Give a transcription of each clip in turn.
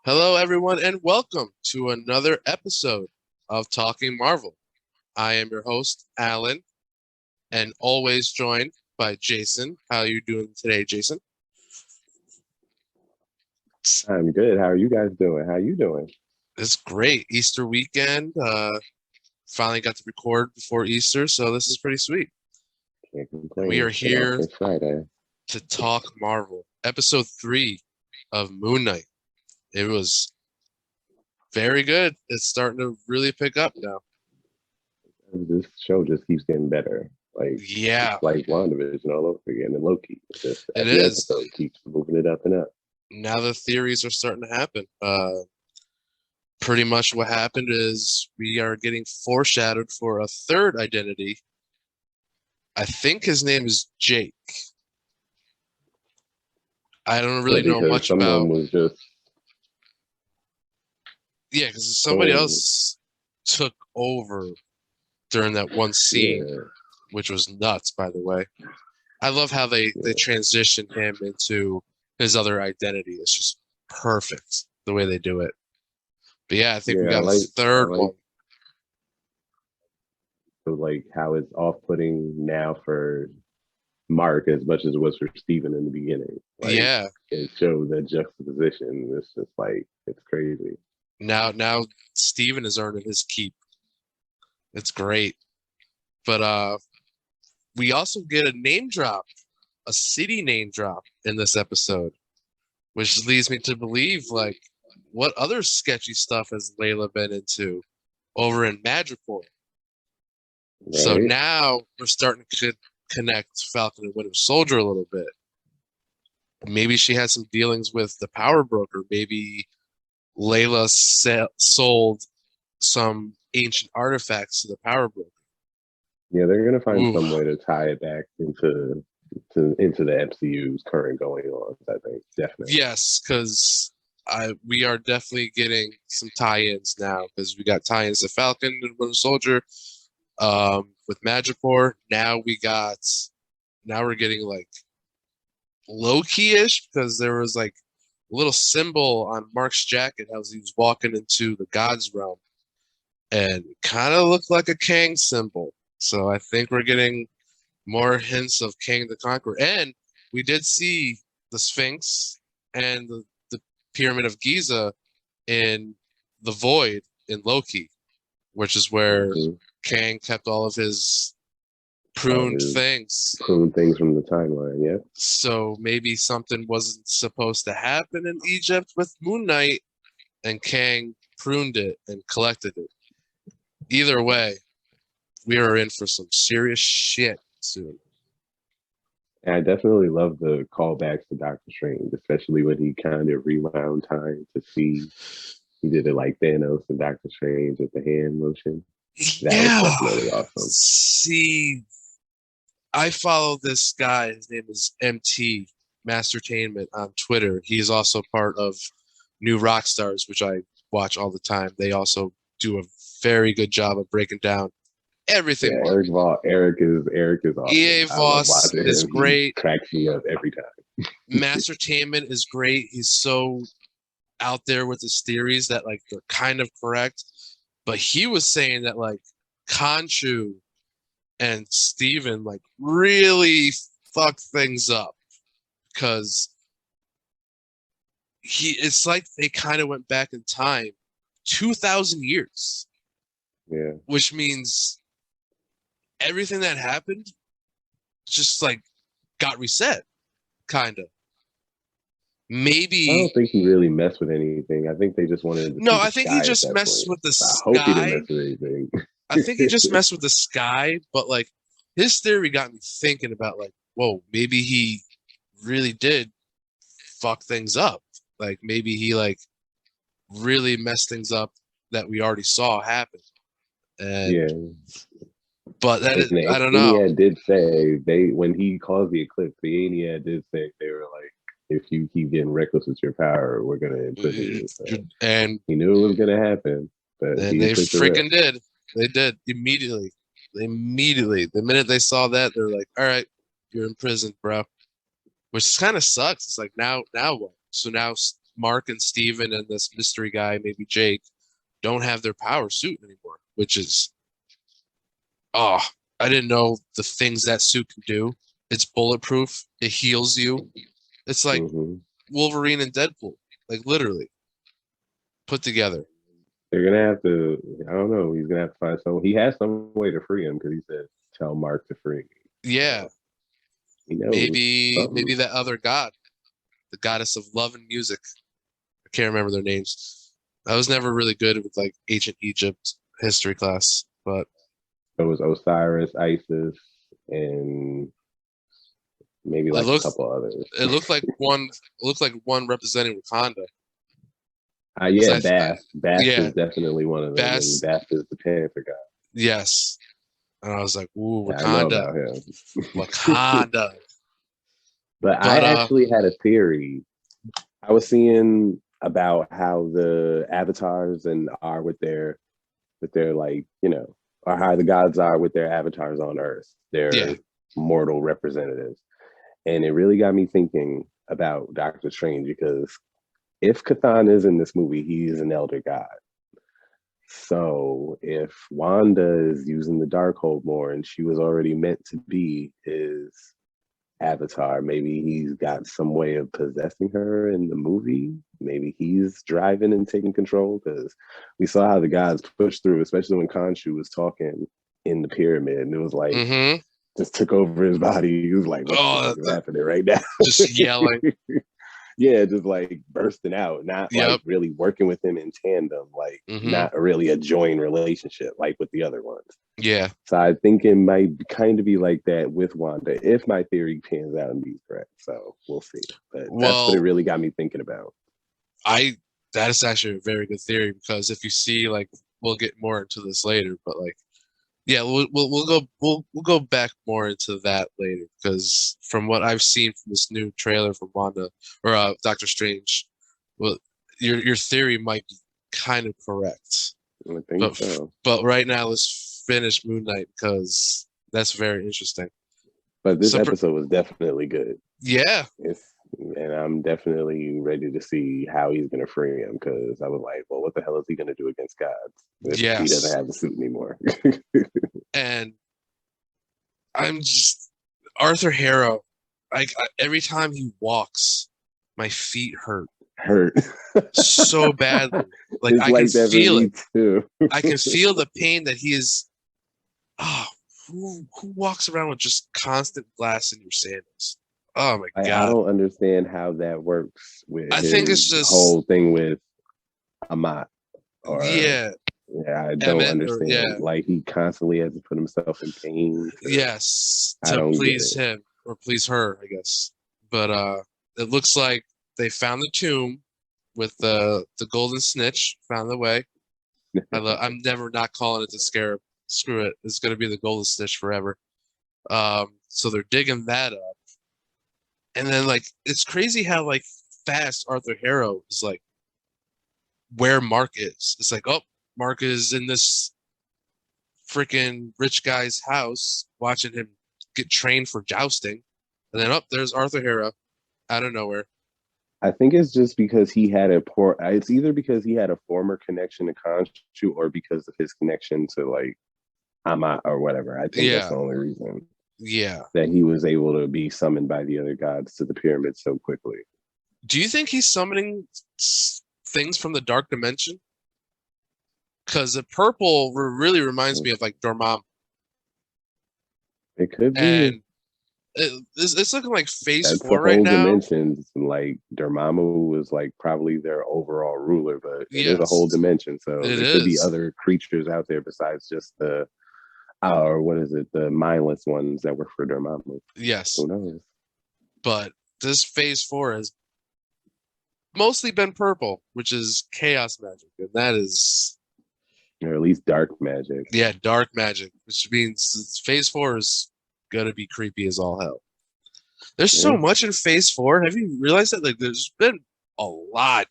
Hello, everyone, and welcome to another episode of Talking Marvel. I am your host, Alan, and always joined by Jason. How are you doing today, Jason? I'm good. How are you guys doing? How you doing? It's great. Easter weekend. Finally got to record before Easter, so this is pretty sweet. Can't We complain. are It's been out here since Friday. to talk Marvel. Episode 3 of Moon Knight. It was very good. It's starting to really pick up now. This show just keeps getting better. Like Yeah, it's like WandaVision all over again and Loki. It's just it every is. episode keeps moving it up and up. Now the theories are starting to happen. Pretty much what happened is we are getting foreshadowed for a third identity. I think his name is Jake. I don't Yeah, really know because much someone about. was just Yeah, because somebody someone else took over during that one scene, yeah, which was nuts, by the way. I love how they yeah. transitioned him into his other identity. It's just perfect the way they do it. But yeah, I think we Yeah, got a I third like one. like how it's off putting now for Mark as much as it was for Steven in the beginning. Like Yeah, it shows that juxtaposition. It's just like it's crazy. now Steven is earning his keep. It's great. But we also get a name drop, a city name drop in this episode, which leads me to believe like what other sketchy stuff has Layla been into over in Madripoor. So Right? now we're starting to connect Falcon and Winter Soldier a little bit. Maybe she had some dealings with the power broker. Maybe Layla sold some ancient artifacts to the power broker. Yeah, they're gonna find Ooh, some way to tie it back into the MCU's current going on. I think definitely. yes, because we are definitely getting some tie-ins now because we got tie-ins to Falcon and Winter Soldier with Madripoor. Now we're getting like low-key-ish because there was like a little symbol on Mark's jacket as he was walking into the God's realm and kind of looked like a Kang symbol. So I think we're getting more hints of Kang the Conqueror. And we did see the Sphinx and the Pyramid of Giza in the Void in Loki, which is where Mm-hmm. Kang kept all of his All pruned his things. prune things from the timeline. Yep. So maybe something wasn't supposed to happen in Egypt with Moon Knight, and Kang pruned it and collected it. Either way, we are in for some serious shit soon. And I definitely love the callbacks to Doctor Strange, especially when he kind of rewound time to see he did it like Thanos and Doctor Strange with the hand motion. That was Yeah. definitely awesome. See, I follow this guy. His name is MT Mastertainment on Twitter. He's also part of New Rockstars, which I watch all the time. They also do a very good job of breaking down everything Yeah, Marvel. Eric is awesome. EA I love Voss watching is him. He great. cracks me up every time. Mastertainment is great. He's so out there with his theories that like they're kind of correct. But he was saying that like Khonshu and Steven like really fucked things up because it's like they kind of went back in time 2,000 years, Yeah. which means everything that happened just like got reset, kind of. I Maybe don't think he really messed with anything. I think they just wanted to no, see the I think he sky at just that messed point. with the I hope he didn't sky. mess with anything. I think he just messed with the sky, but like his theory got me thinking about like, whoa, maybe he really did fuck things up. Like maybe he like really messed things up that we already saw happen. And Yeah. but that And is I the don't know. Ennead did say they when he caused the eclipse, the Ennead did say they were like, if you keep getting reckless with your power, we're gonna imprison you. So And he knew it was gonna happen, but he they took the risk. freaking did. They did immediately. Immediately. The minute they saw that, they're like, all right, you're in prison, bro. Which kind of sucks. It's like now what? So now Mark and Steven and this mystery guy, maybe Jake, don't have their power suit anymore, which is, oh, I didn't know the things that suit can do. It's bulletproof. It heals you. It's like Wolverine and Deadpool, like literally put together. They're gonna have to. I don't know. He's gonna have to find some. He has some way to free him because he said, "Tell Mark to free me." Yeah, So he knows maybe something. that other god, the goddess of love and music. I can't remember their names. I was never really good with like ancient Egypt history class, but It was Osiris, Isis, and maybe it like a looked couple others. it looked like one representing Wakanda. Yeah, I, Bast. Bast yeah, is definitely one of them, and Bass, Bast is the Panther guy. yes. And I was like, ooh, Yeah, I know Wakanda, about him. Wakanda. But I But actually had a theory. I was seeing about how the avatars and are with their like, or how the gods are with their avatars on Earth, yeah, their mortal representatives. And it really got me thinking about Doctor Strange because if Cthulhu is in this movie, he is an elder god. So if Wanda is using the Darkhold more and she was already meant to be his avatar, maybe he's got some way of possessing her in the movie. Maybe he's driving and taking control because we saw how the gods pushed through, especially when Khonshu was talking in the pyramid, and it was like just took over his body. He was like, "What the fuck is happening right now?" just yelling. Yeah, just like bursting out, not like Yep. really working with him in tandem, like Mm-hmm. not really a joint relationship like with the other ones. Yeah. So I think it might kind of be like that with Wanda if my theory pans out and be correct. So we'll see. But that's what it Well, really got me thinking about. that is actually a very good theory because if you see, like, we'll get more into this later, but like, yeah, we'll go back more into that later because from what I've seen from this new trailer from Wanda or Doctor Strange, well, your theory might be kind of correct. I think so. But right now, let's finish Moon Knight because that's very interesting. But this So episode was definitely good. yeah, And I'm definitely ready to see how he's going to free him because I was like, well, what the hell is he going to do against gods if he doesn't yes, have the suit anymore? and I'm just Arthur Harrow. Like every time he walks, my feet hurt Hurt. so badly. Like It's I can like that for feel me it. too. I can feel the pain that he is. Oh, who walks around with just constant glass in your sandals? Oh my I God. don't understand how that works with I think his it's just whole thing with Amat. Or yeah, yeah, I don't Emmett or yeah, understand. Like he constantly has to put himself in pain. yes, I to don't get please it. him or please her, I guess. But it looks like they found the tomb with the golden snitch. Found the way. I'm never not calling it the scarab. Screw it. It's gonna be the golden snitch forever. So they're digging that up, and then like it's crazy how like fast Arthur Harrow is like where Mark is. It's like, oh, Mark is in this freaking rich guy's house watching him get trained for jousting. And then up there's Arthur Harrow out of nowhere. I think it's just because he had a poor. It's either because he had a former connection to Khonshu or because of his connection to like Amat or whatever. I think that's Yeah. the only reason Yeah. that he was able to be summoned by the other gods to the pyramid so quickly. Do you think he's summoning things from the dark dimension? Because the purple really reminds me of like Dormammu. It could be. And it's looking like phase That's the 4 right whole now. dimension. Like Dormammu was like probably their overall ruler, but it is a whole Yes, dimension. So it there could be is. other creatures out there besides just the or what is it, the mindless ones that work for Dormammu. Yes. Who knows? But this phase 4 has mostly been purple, which is chaos magic. And that is, Or at least dark magic. yeah, dark magic, which means phase 4 is gonna be creepy as all hell. There's so Yeah. much in phase 4. Have you realized that? Like, there's been a lot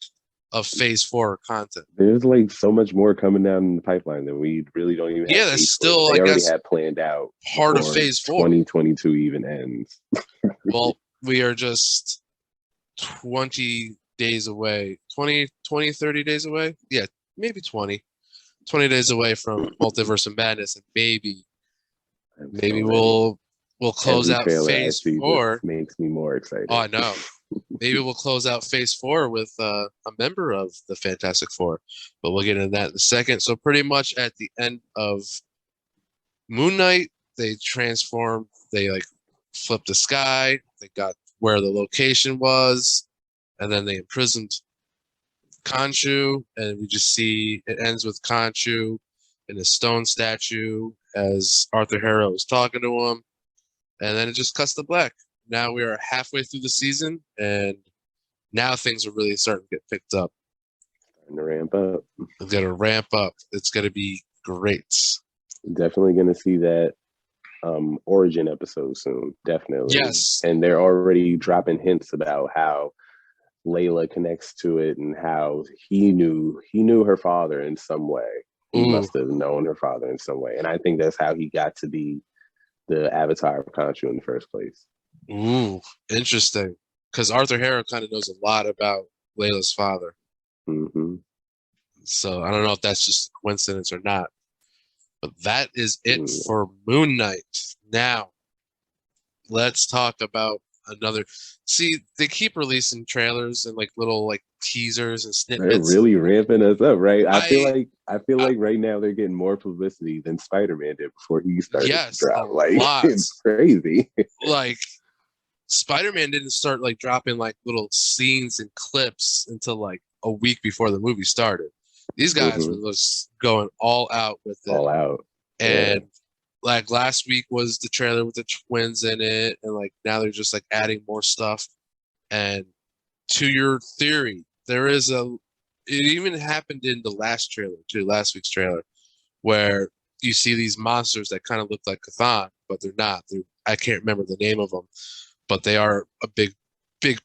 of phase 4 content. There's like so much more coming down in the pipeline that we really don't even Yeah, have that's dates for. still, I They already guess, had planned out part of before phase 4. 2022 even ends. Well, we are just 20 days away, 30 days away. Yeah, maybe 20 days away from Multiverse of Madness, and I'm so maybe ready. we'll close Every out trailer I phase see just four. makes me more Oh, excited. I know. Maybe we'll close out phase four with a member of the Fantastic Four, but we'll get into that in a second. So pretty much at the end of Moon Knight, they transformed, they like flipped the sky, they got where the location was, and then they imprisoned Khonshu, and we just see it ends with Khonshu in a stone statue as Arthur Harrow is talking to him, and then it just cuts to black. Now we are halfway through the season, and now things are really starting to get picked up. Starting to ramp up. It's gonna ramp up. It's gonna be great. Definitely going to see that origin episode soon. Definitely. Yes. And they're already dropping hints about how Layla connects to it and how he knew her father in some way. He Ooh. must have known her father in some way. And I think that's how he got to be the avatar of Khonshu in the first place. Ooh. Interesting. Because Arthur Harrow kind of knows a lot about Layla's father. Mm-hmm. So I don't know if that's just a coincidence or not. But that is it for Moon Knight. Now, let's talk about another. See, they keep releasing trailers and like little like teasers and They're snippets. really ramping us up, right? I feel I like right now they're getting more publicity than Spider-Man did before he started to yes, a drop. Like lot. it's crazy. Like Spider-Man didn't start like dropping like little scenes and clips until like a week before the movie started. These guys were just going all out with it. All out. And like last week was the trailer with the twins in it, and like now they're just like adding more stuff. And to your theory, there is it even happened in the last trailer too, last week's trailer, where you see these monsters that kind of look like Cthulhu, but they're not. I can't remember the name of them, but they are a big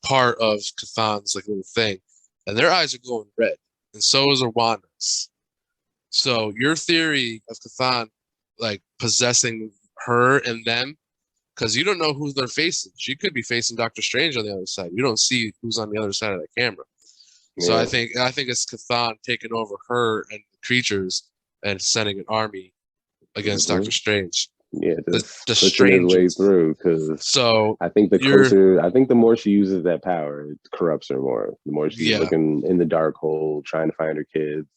part of Cthulhu's like little thing, and their eyes are glowing red, and so is Rwanda's. So your theory of Cthulhu like possessing her and them, because you don't know who they're facing. She could be facing Doctor Strange on the other side. You don't see who's on the other side of the camera. So I think it's Cthulhu taking over her and the creatures and sending an army against Doctor Strange. Yeah, the pushing his way strangers. through because So I think the more she uses that power, it corrupts her more. The more she's looking in the dark hole, trying to find her kids,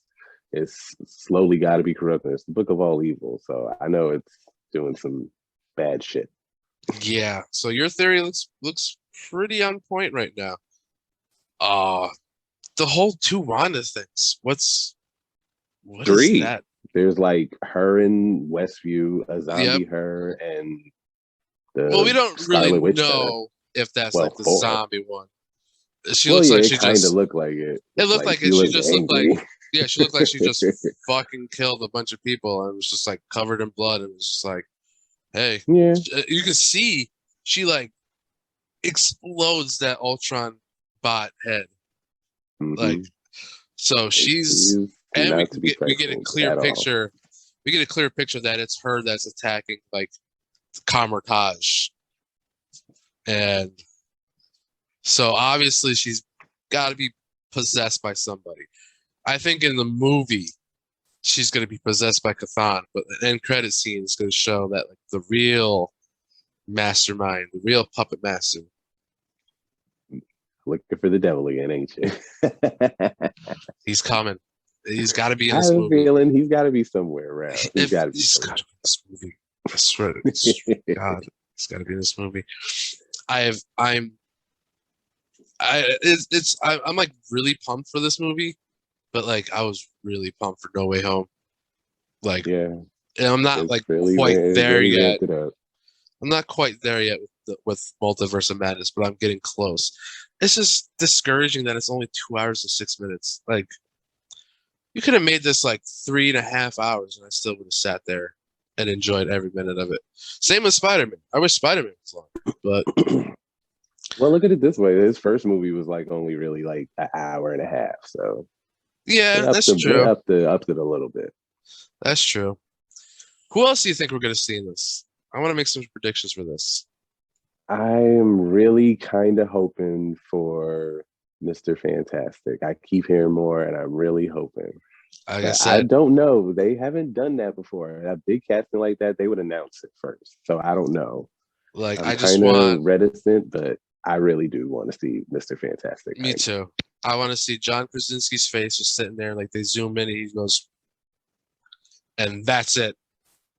it's slowly got to be corrupting. It's the book of all evil, so I know it's doing some bad shit. Yeah. So your theory looks pretty on point right now. The whole two Wanda things. What Three. is that? There's like her in Westview, a zombie her, and we don't Scarlet really Witch know if that's like the zombie one. She looks like she kind of looked like it. It looked like it. She just looked like she looked like she just fucking killed a bunch of people and was just like covered in blood and was just like, hey, you can see she like explodes that Ultron bot head. Like, so she's and we get a clear picture. We get a clear picture that it's her that's attacking like Kamar-Taj. And so obviously she's got to be possessed by somebody. I think in the movie she's going to be possessed by Cthulhu, but the end credit scene is going to show that like the real mastermind, the real puppet master. Looking for the devil again, ain't you? He's coming. He's got to be in this movie. I have a feeling he's got to be somewhere around. He's got to be in this movie. I swear to God, he's got to be in this movie. I'm like really pumped for this movie, but like I was really pumped for No Way Home. Like, and I'm not like quite there yet. I'm not quite there yet with Multiverse of Madness, but I'm getting close. It's just discouraging that it's only 2 hours and 6 minutes. Like, you could have made this like 3.5 hours, and I still would have sat there and enjoyed every minute of it. Same with Spider-Man. I wish Spider-Man was long, but well, look at it this way: his first movie was like only really like an hour and a half. So yeah, that's true. Upped it a little bit. That's true. Who else do you think we're going to see in this? I want to make some predictions for this. I'm really kind of hoping for Mr. Fantastic. I keep hearing more, and I'm really hoping. Like I But I said, don't know. They haven't done that before. A big casting like that, they would announce it first. So I don't know. like I'm I just kind of want. reticent, but I really do want to see Mr. Fantastic. Me too. I want to see John Krasinski's face just sitting there, like they zoom in, and he goes, and that's it.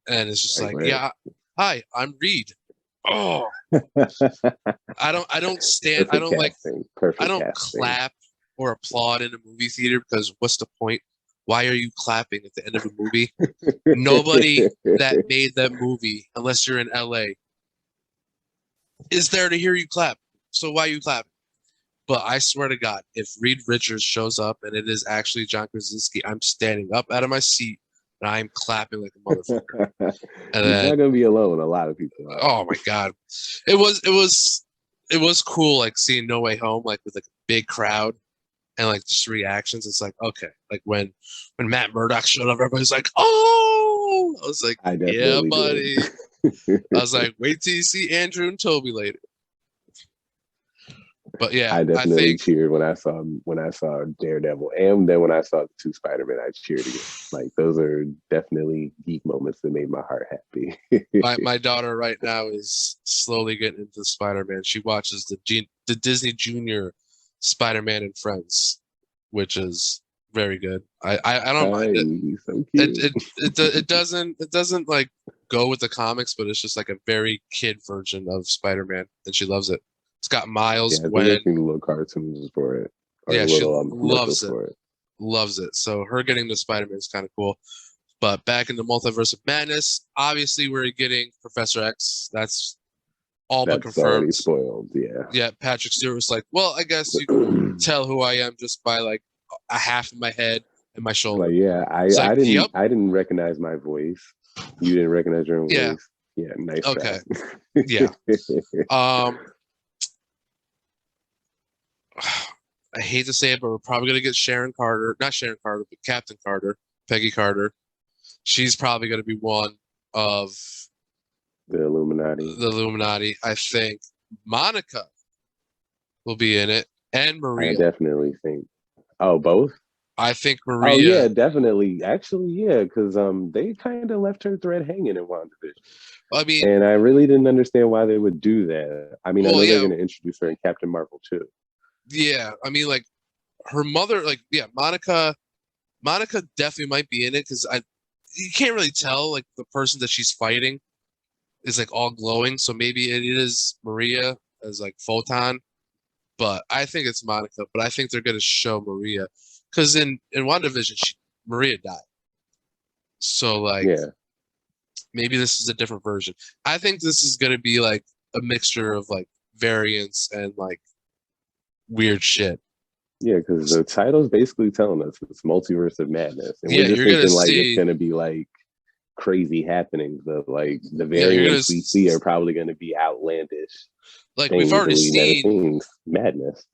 And it's just like, Where? yeah, hi, I'm Reed. Oh, I don't stand, Perfect casting. I Perfect don't casting. clap or applaud in a movie theater because what's the point? Why are you clapping at the end of a movie? Nobody that made that movie, unless you're in LA, is there to hear you clap. So why are you clapping? But I swear to God, if Reed Richards shows up and it is actually John Krasinski, I'm standing up out of my seat and I'm clapping like a motherfucker. And He's not then, gonna be alone. A lot of people are. oh my God, it was cool, like seeing No Way Home, like with like a big crowd and like just reactions. It's like, okay, like when Matt Murdock showed up, everybody's like, oh, I was like, I yeah, definitely buddy. did. I was like, wait till you see Andrew and Toby later. But yeah, I I definitely think cheered when I saw Daredevil, and then when I saw the two Spider-Man, I cheered again. Like those are definitely geek moments that made my heart happy. my daughter right now is slowly getting into Spider-Man. She watches the Disney Junior Spider-Man and Friends, which is very good. I don't mind it. Hi, so It cute. it it doesn't like go with the comics, but it's just like a very kid version of Spider-Man, and she loves it. It's got Miles, Yeah, I think I've Gwen. seen the little cartoons for it or Yeah, the she little commercials loves it. for it. Loves it. So her getting the Spider-Man is kind of cool. But back in the Multiverse of Madness, obviously we're getting Professor X. That's all but That's already confirmed. spoiled. Yeah. Yeah, Patrick Stewart was like, well, I guess you can tell who I am just by like a half of my head and my shoulder. Like yeah, It's like, yep, I didn't recognize my voice. You didn't recognize your own yeah, voice. Yeah, nice try. okay, yeah. Um, I hate to say it, but we're probably gonna get Sharon Carter, not Sharon Carter, but Captain Carter, Peggy Carter. She's probably gonna be one of The Illuminati. the Illuminati. I think Monica will be in it, and I Maria. definitely think. Oh, both? I think Oh yeah, Maria. definitely. Actually, yeah, because they kind of left her thread hanging in WandaVision. I mean, And I really didn't understand why they would do that. I mean, I well, know they're yeah, gonna introduce her in Captain Marvel too. yeah. I mean, like her mother, like yeah, Monica. Monica definitely might be in it because I you can't really tell like the person that she's fighting is like all glowing. So maybe it is Maria as like Photon, but I think it's Monica. But I think they're gonna show Maria because in WandaVision, Maria died. So like Yeah. maybe this is a different version. I think this is gonna be like a mixture of like variants and like weird shit. Yeah, because the title's basically telling us it's Multiverse of Madness. And we're Yeah, just you're gonna thinking like it's see gonna be like crazy happenings of like the yeah, you're gonna variants we see are probably gonna be outlandish like we've things that already we never seen seen. Madness.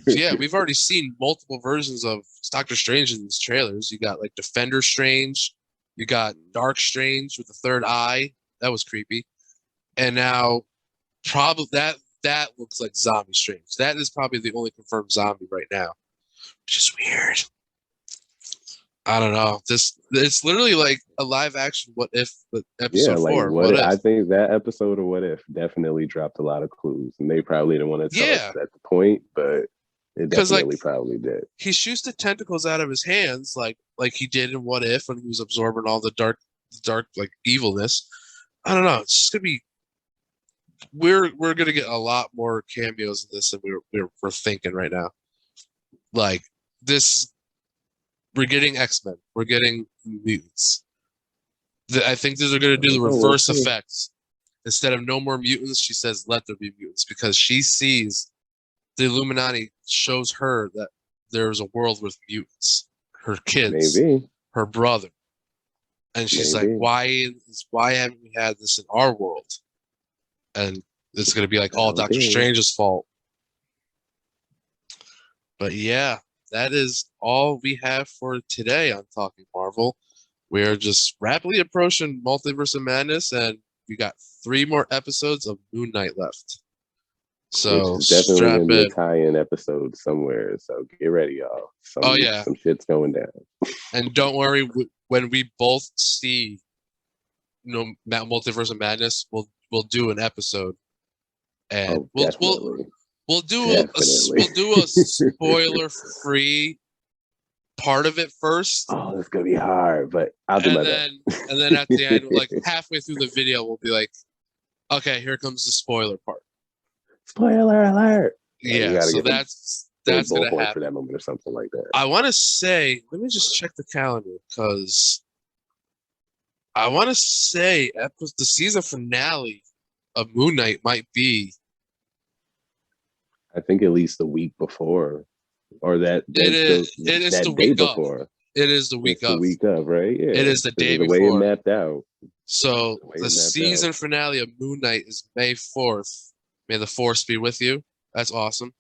yeah, we've already seen multiple versions of Doctor Strange in these trailers. You got like Defender Strange, you got Dark Strange with the third eye. That was creepy. And now probably that looks like Zombie Strange. That is probably the only confirmed zombie right now, which is weird. I don't know. This it's literally like a live action What If, but Yeah, episode like 4. What I if? think that episode of What If definitely dropped a lot of clues. And they probably didn't want to tell us Yeah, at the point, but it because like definitely probably did. he shoots the tentacles out of his hands like he did in What If when he was absorbing all the dark like evilness. I don't know. It's just gonna be we're gonna get a lot more cameos in this than we're thinking right now. Like this, we're getting X-Men, we're getting mutants. I think they're gonna do the Oh, we'll reverse see. effects. Instead of no more mutants, she says let there be mutants because she sees the Illuminati shows her that there's a world with mutants, her kids, Maybe. her brother, and she's like, Maybe. why haven't we had this in our world? And it's gonna be like all How Doctor dare. Strange's fault. But yeah, that is all we have for today on Talking Marvel. We're just rapidly approaching Multiverse of Madness, and we got 3 more episodes of Moon Knight left. which So is definitely strap gonna be a in. tie-in episode somewhere. So get ready, y'all. Oh yeah, Some shit's going down. and don't worry, when we both see Multiverse of Madness, we'll do an episode, and Oh, definitely. we'll do Definitely. a spoiler free part of it first, Oh, it's gonna be hard, but I'll do my best. and then at the end, like halfway through the video, we'll be like, okay, here comes the spoiler part. Spoiler alert! Yeah, you gotta so get that's bull gonna horn for happen. that moment or something like that. I want to say, let me just check the calendar because I want to say the season finale of Moon Knight might be. I think at least the week before, or that It is. It is the that day week of. before. It is the week It's the of. week of, right? Yeah. It is the day the way it before. mapped out. So the season finale of Moon Knight is May 4th. May the Force be with you. That's awesome.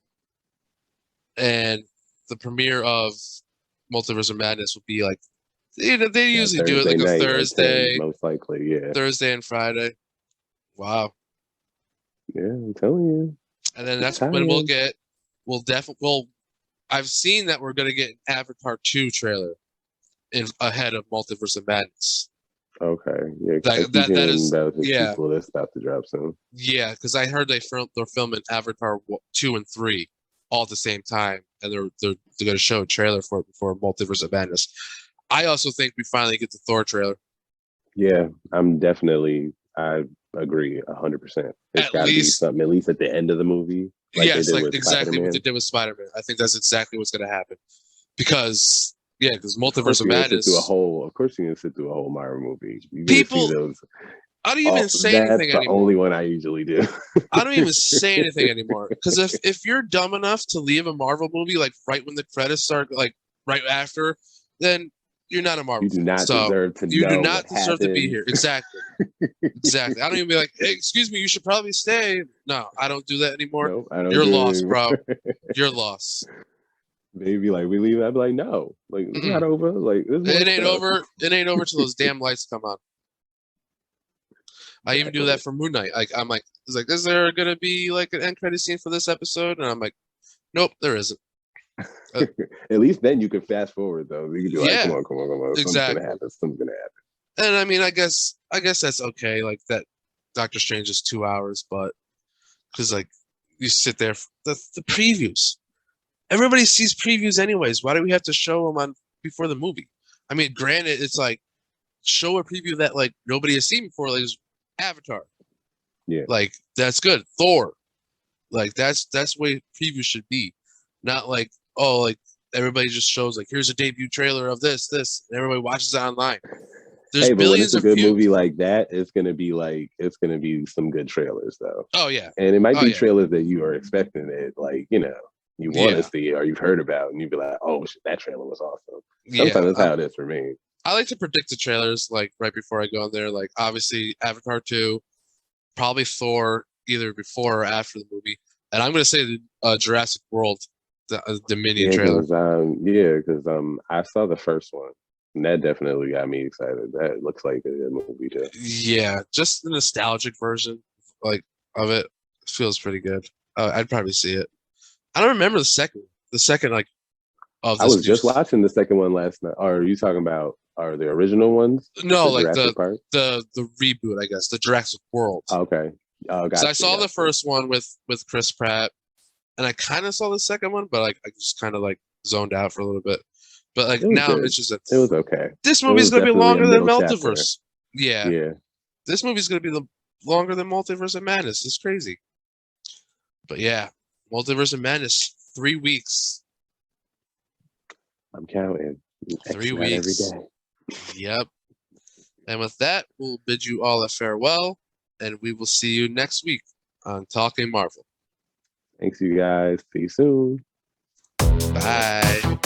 And the premiere of Multiverse of Madness will be like, they usually do it like a Thursday, 10, most likely, yeah. Thursday and Friday. Wow. Yeah, I'm telling you. And then that's when I've seen that we're gonna get an Avatar 2 trailer ahead of Multiverse of Madness. Okay, yeah, that is about the sequel that's about to drop soon. Yeah, because I heard they're filming Avatar 2 and 3 all at the same time, and they're gonna show a trailer for it before Multiverse of Madness. I also think we finally get the Thor trailer. Yeah, I agree 100%. It's got to be something at least at the end of the movie. Exactly what they did with Spider-Man. I think that's exactly what's going to happen because Multiverse of Madness. Of course, you're gonna sit through a whole Marvel movie. People, I don't even say anything anymore. That's the only one I usually do. I don't even say anything anymore because if you're dumb enough to leave a Marvel movie like right when the credits start, like right after, then you're not a Marvel. You do not deserve to. You do not deserve to be here. Exactly. Exactly. I don't even be like, hey, excuse me, you should probably stay. No, I don't do that anymore. Nope, I don't. You're lost, bro. You're lost. Maybe like we leave. I'd be like, no, like it's not over. Like it ain't over. It ain't over till those damn lights come on. I even do that for Moon Knight. Like I'm like, it's like, is there gonna be like an end credit scene for this episode? And I'm like, nope, there isn't. At least then you can fast forward though. You can be like, come on. Exactly. Something's gonna happen. And I mean, I guess that's okay. Like that, Doctor Strange is 2 hours, but because like you sit there, the previews. Everybody sees previews anyways. Why do we have to show them before the movie? I mean, granted, it's like show a preview that like nobody has seen before, like Avatar. Yeah, like that's good. Thor, like that's the way previews should be, not like like everybody just shows like here's a debut trailer of this, and everybody watches it online. There's but when it's a good movie like that, it's gonna be some good trailers though. Oh yeah, and it might be trailers that you are expecting it, like you want to see or you've heard about, and you'd be like, oh shit, that trailer was awesome. Sometimes that's how it is for me. I like to predict the trailers like right before I go in there. Like obviously Avatar 2, probably Thor either before or after the movie, and I'm gonna say the Jurassic World, the Dominion trailer. Because I saw the first one. And that definitely got me excited. That looks like a good movie too. Yeah, just the nostalgic version like of it feels pretty good. I'd probably see it. I don't remember the second like of this. I was just watching the second one last night. Are you talking about the original ones? No, like the reboot, I guess, the Jurassic World. Okay. Gotcha, so I saw the first one with Chris Pratt, and I kind of saw the second one, but like I just kind of like zoned out for a little bit. But like now it's just it was okay. This movie's gonna be longer than Multiverse. Yeah. Yeah. This movie's gonna be longer than Multiverse of Madness. It's crazy. But yeah, Multiverse of Madness, 3 weeks. I'm counting. 3 weeks. Every day. Yep. And with that, we'll bid you all a farewell, and we will see you next week on Talking Marvel. Thanks, you guys. See you soon. Bye.